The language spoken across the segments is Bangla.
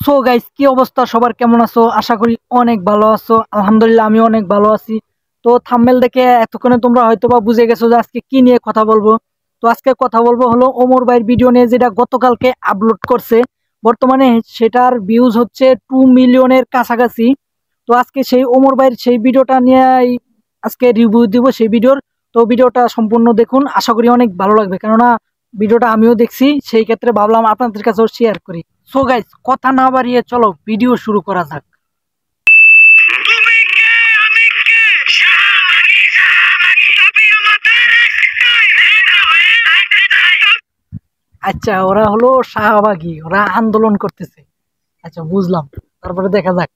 সো গাইস, কি অবস্থা সবার? কেমন আছো? আশা করি অনেক ভালো আছো। আলহামদুলিল্লাহ, আমি অনেক ভালো আছি। তো থাম্বনেল দেখে এতক্ষণে তোমরা হয়তোবা বুঝে গেছো যে আজকে কি নিয়ে কথা বলবো। তো আজকে কথা বলবো হলো ওমর ভাইয়ের ভিডিও নিয়ে, যেটা গতকালকে আপলোড করছে। বর্তমানে সেটার ভিউজ হচ্ছে 2 মিলিয়নের কাছাকাছি। তো আজকে সেই ওমর ভাইয়ের সেই ভিডিওটা নিয়ে আজকে রিভিউ দিব সেই ভিডিওর। তো ভিডিওটা সম্পূর্ণ দেখুন, আশা করি অনেক ভালো লাগবে, কেননা ভিডিওটা আমিও দেখছি, সেই ক্ষেত্রে ভাবলাম আপনাদের কাছেও শেয়ার করি। সো গাইস, কথা না বাড়িয়ে চলো ভিডিও শুরু করা যাক। আচ্ছা, ওরা হলো শাহবাগী, ওরা আন্দোলন করতেছে। আচ্ছা, বুঝলাম। তারপরে দেখা যাক।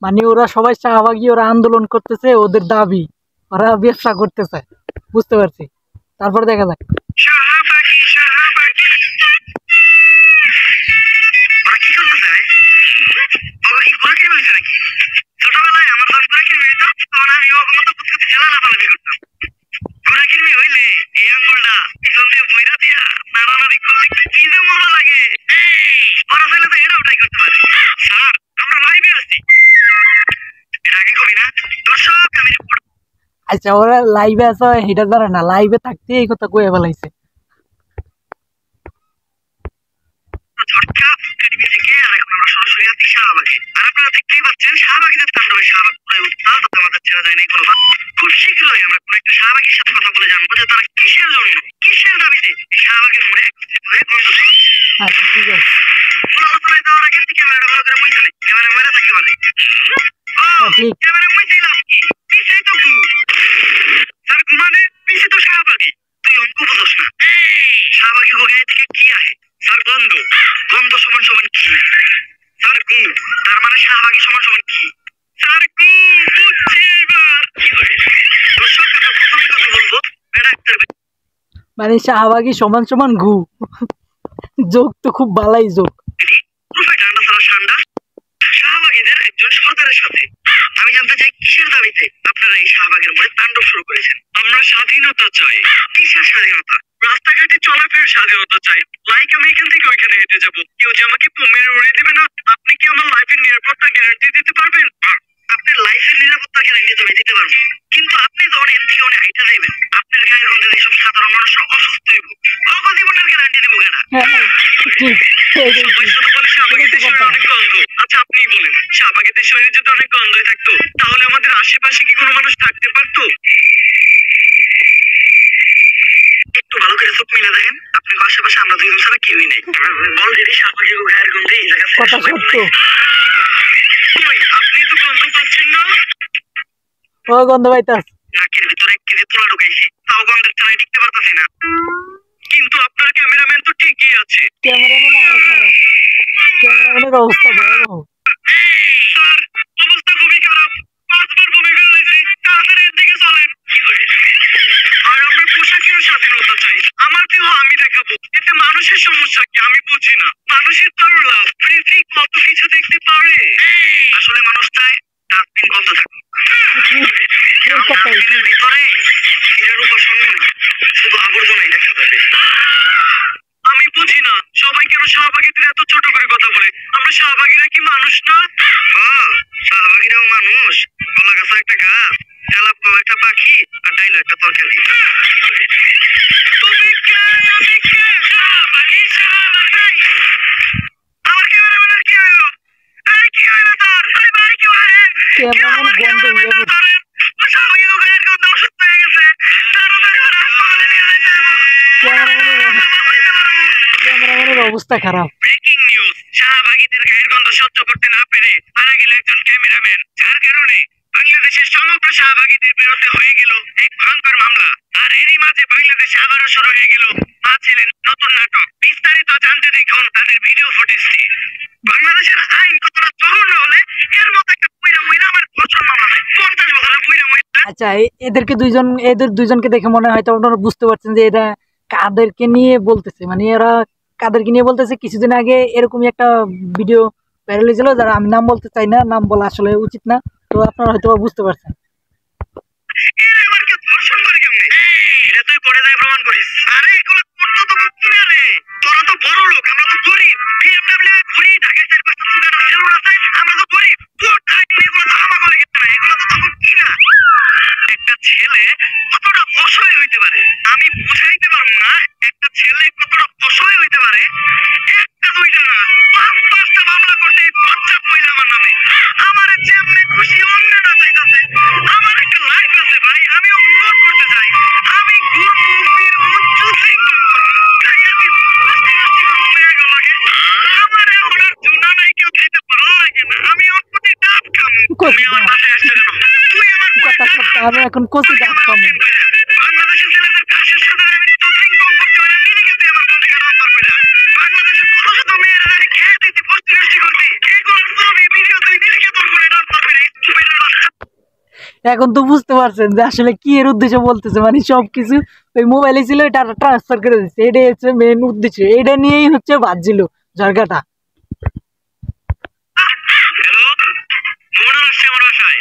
মানে ওরা সবাই শাহবাগী, ওরা আন্দোলন করতেছে, ওদের দাবি, ওরা ব্যবসা করতেছে। বুঝতে পারছি। তারপরে দেখা যাক। আচ্ছা, ওরা লাইভে আছে, এটা জানে না, লাইভে থাকতে এই কথা কয়ে ফেলাইছে। আচ্ছা, ঠিক আছে। ঠিক। মানে শাহবাগী সমান সমান ঘু। যোগ তো খুব ভালাই যোগ। আমি জানতে চাই কিসের দাবিতে আপনারা এই শাহবাগের মধ্যে তাণ্ডব শুরু করেছেন? আমরা স্বাধীনতা চাই। কিসের স্বাধীনতা? রাস্তাঘাটে চলাফেরার স্বাধীনতা চাই। লাইক আমি এখান থেকে ওইখানে হেঁটে যাবো, কেউ যে আমাকে মেরে উড়িয়ে দেবে না। আপনি কি আমার লাইফের নিরাপত্তা গ্যারান্টি দিতে পারবেন? আপনার লাইফের নিরাপত্তা গ্যারান্টি তো আমি দিতে পারবো, কিন্তু আপনি যখন এমপিওনে হাইটা নেবেন, আপনার গায়ের মধ্যে এইসব সাধারণ মানুষ অসুস্থ হইব, অল্প জীবনের গ্যারান্টি দেবো কেনা? আচ্ছা, আপনি বলেন, শাহবাগীদের শরীরে যদি অনেক গন্ধ থাকতো, তাহলে আমাদের আশেপাশে কি কোনো মানুষ থাকতে পারতো? একটু ভালো করে চোখ মিলে দেখেন, আপনার আশেপাশে আমরা দুজন ছাড়া কেউই নেই। অলরেডি শাহবাগী গায়ের গন্ধে এই জায়গা আপনি তো গন্ধ পাচ্ছেন না? ও গন্ধ পাইতাস? নাকের ভিতরে 1 কেজি তুলা ঢুকাইছি, তাও গন্ধের তলায় টিকতে পারতাছি না। কিন্তু আপনার ক্যামেরাম্যান তো ঠিকই আছে। ক্যামেরাম্যান আরো খারাপ, ক্যামেরাম্যানের অবস্থা ভয়াবহ। স্যার, অবস্থা খুবই খারাপ। 5বার বমি ফেলেছে, তাড়াতাড়ি এর দিকে চলেন। আর আমরা পোশাকের স্বাধীনতা চাই। আমার দেহ আমি দেখাবো, এতে মানুষের সমস্যা কি আমি বুঝি না। মানুষের তো আরো লাভ, পৃথিবী কত কিছু দেখতে পারে। আসলে মানুষ চায় ডাস্টবিন বন্ধ থাকুক। ভিতরে এর উপাসন না, শুধু আবর্জনাই দেখা যাবে। আমি বুঝি না সবাই কেন শাহবাগীদের এত ছোট করে কথা বলে। আমরা শাহবাগীরা কি মানুষ না? শাহবাগীরাও মানুষ। কলা গাছ একটা গাছ, তেলাপ কলা একটা পাখি, আর ডাইল একটা তরকারি। তুমি কে? আমি কে? শাহবাগী, শাহবাগী। আমার ক্যামেরাম্যানের কি হলো? এই কি হলো তোর? ভাই ভাই কি হলো? ক্যামেরাম্যান গন্ধ হয়ে গেছে। শাহবাগী গায়ের গন্ধ অসুস্থ হয়ে গেছে। তাড়াতাড়ি হাসপাতালে নিয়ে যেতে হবে। ক্যামেরাম্যানের অবস্থা খারাপ। ব্রেকিং নিউজ, শাহবাগীদের গায়ের গন্ধ সহ্য করতে না পেরে মারা গেল একজন ক্যামেরাম্যান, যার কারণে বাংলাদেশের সমগ্র শাহবাগীদের বিরুদ্ধে হয়ে গেল এক ভয়ঙ্কর মামলা। আর এরই মাঝে বাংলাদেশে আবারও শুরু হয়ে গেল মা ছেলের নতুন নাটক। বিস্তারিত জানতে দেখুন তাদের ভিডিও ফুটেজটি। বাংলাদেশের আইন কতটা জঘন্য হলে এর মতো একটা পুইরা মহিলা আমার বছর মামলা দেয়, 50 বছরের পুইরা মহিলা। আচ্ছা, এদের দুইজনকে দেখে মনে হয় তো আপনারা বুঝতে পারছেন যে এরা কাদেরকে নিয়ে বলতেছে। মানে এরা কাদেরকে নিয়ে বলতেছে, কিছুদিন আগে এরকমই একটা ভিডিও ভাইরাল হয়েছিল, যারা আমি নাম বলতে চাই না, নাম বলা আসলে উচিত না, তো আপনারা হয়তো বুঝতে পারছেন। একটা ছেলে কতটা অসহায় হইতে পারে আমি বুঝাইতে পারবো না। একটা ছেলে কতটা অসহায় হইতে পারে, একটা দুইটা না, পাঁচ পাঁচটা মামলা করতে পঞ্চাশ মহিলা আমার নামে। আমার যেমনি খুশি অন্য না চাইতেছে। আমার একটা লাইফ আছে ভাই, আমি অনুরোধ করতে চাই, আমি গুরুমুখীর উচ্চ সিংহম করবো, তাই আমি আমার এখন আর চুনা নাই কেউ খাইতে ভালো লাগে না, আমি ওর প্রতি ডাব খামু। তুমি আমার পাশে আসছে কেন? তুই আমার কথা সত্য, আমি এখন কচি ডাব খামু। বাংলাদেশের ছেলেদের কাশের সাথে আমি তো সিংহম করতে পারি, মিলে গেছে আমার বন্ধু খারাপ করবে না। বাংলাদেশের ছোট ছোট মেয়েরা আমি খেয়ে দিতে প্রস্তুতি করছি, এগুলো ছবি ভিডিও তুই মিলে গেছে তোর করে ডাব করবে না, স্টুপিডের বাচ্চা। এখন তো বুঝতে পারছেন যে আসলে কি এর উদ্দেশ্য বলতেছে, মানে সবকিছু ওই মোবাইলে ছিল, এটা ট্রান্সফার করে দিচ্ছে, এটাই হচ্ছে মেন উদ্দেশ্য, এটা নিয়েই হচ্ছে বাজছিল ঝরকাটা। হ্যালো, ফোন আসছে আমার বাসায়,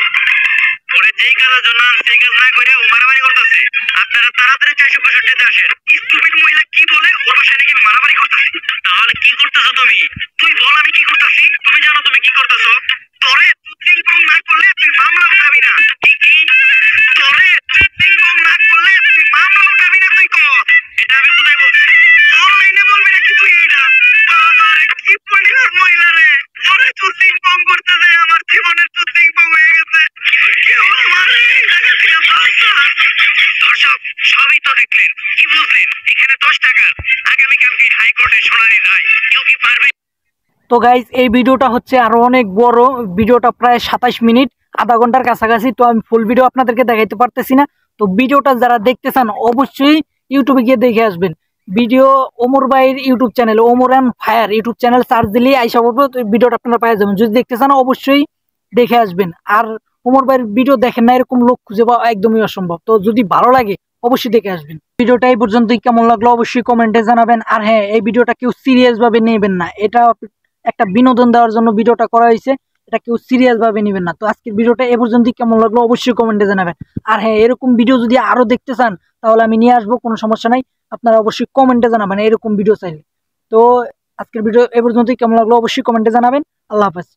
পরে যেই কাজের জন্য সেই কাজ না করে ও মারামারি করতেছে। আপনারা তাড়াতাড়ি 465-তে আসেন। স্টুপিড মহিলা কি বলে ওর বাসায় নাকি মারামারি করতেছে। তাহলে কি করতেছো তুমি? তুই বল আমি কি করতেছি। তুমি জানো তুমি কি করতেছো? তোরে চিটিং না করলে তুই মামলা উঠাবি না। কি কি? তোরে চিটিং না করলে তুই মামলা উঠাবি না, তুই কর। এটা আমি কোথায় বলছি? অনলাইনে বলবি নাকি তুই এইটা? আরে কি পরিবার মহিলা রে, তোরে চিটিং কম করতে যায় আমার জীবনের চিটিং কম হয়ে গেছে। কেউ আমার এই জায়গা থেকে বাঁচা। দর্শক সবই তো দেখলেন, কি বুঝলেন? এখানে 10 টাকা, আগামীকালকে হাইকোর্টে শুনানি রায়, কেউ কি পারবে? তো গাইজ এই ভিডিওটা হচ্ছে আরো অনেক বড়, ভিডিওটা প্রায় 27 মিনিট, আধা ঘন্টার কাছাকাছি, তো আমি ফুল ভিডিও আপনাদেরকে দেখাইতে পারতেছি না। তো ভিডিওটা যারা দেখতে চান অবশ্যই ইউটিউবে গিয়ে দেখে আসবেন। ভিডিও ওমর ভাইয়ের YouTube channel, Omar and fire YouTube channel search দিলেই আইসা পড়বে, তো ভিডিওটা আপনারা পেয়ে যাবেন। যদি দেখতে চান অবশ্যই দেখে আসবেন। আর ওমর ভাইয়ের ভিডিও দেখেন না এরকম লোক খুঁজে পাওয়া একদমই অসম্ভব, তো যদি ভালো লাগে অবশ্যই দেখে আসবেন। ভিডিওটা এই পর্যন্তই, কেমন লাগলো অবশ্যই কমেন্টে জানাবেন। আর হ্যাঁ, এই ভিডিওটা কেউ সিরিয়াস ভাবে নেবেন না, এটা একটা বিনোদন দেওয়ার জন্য ভিডিওটা করা হয়েছে, এটা কেউ সিরিয়াস ভাবে নেবেন না। তো আজকের ভিডিওটা এ পর্যন্তই, কেমন লাগলো অবশ্যই কমেন্টে জানাবেন। আর হ্যাঁ, এরকম ভিডিও যদি আরো দেখতে চান তাহলে আমি নিয়ে আসবো, কোনো সমস্যা নাই, আপনারা অবশ্যই কমেন্টে জানাবেন এরকম ভিডিও চাইলে। তো আজকের ভিডিও এ পর্যন্তই, কেমন লাগলো অবশ্যই কমেন্টে জানাবেন। আল্লাহ হাফেজ।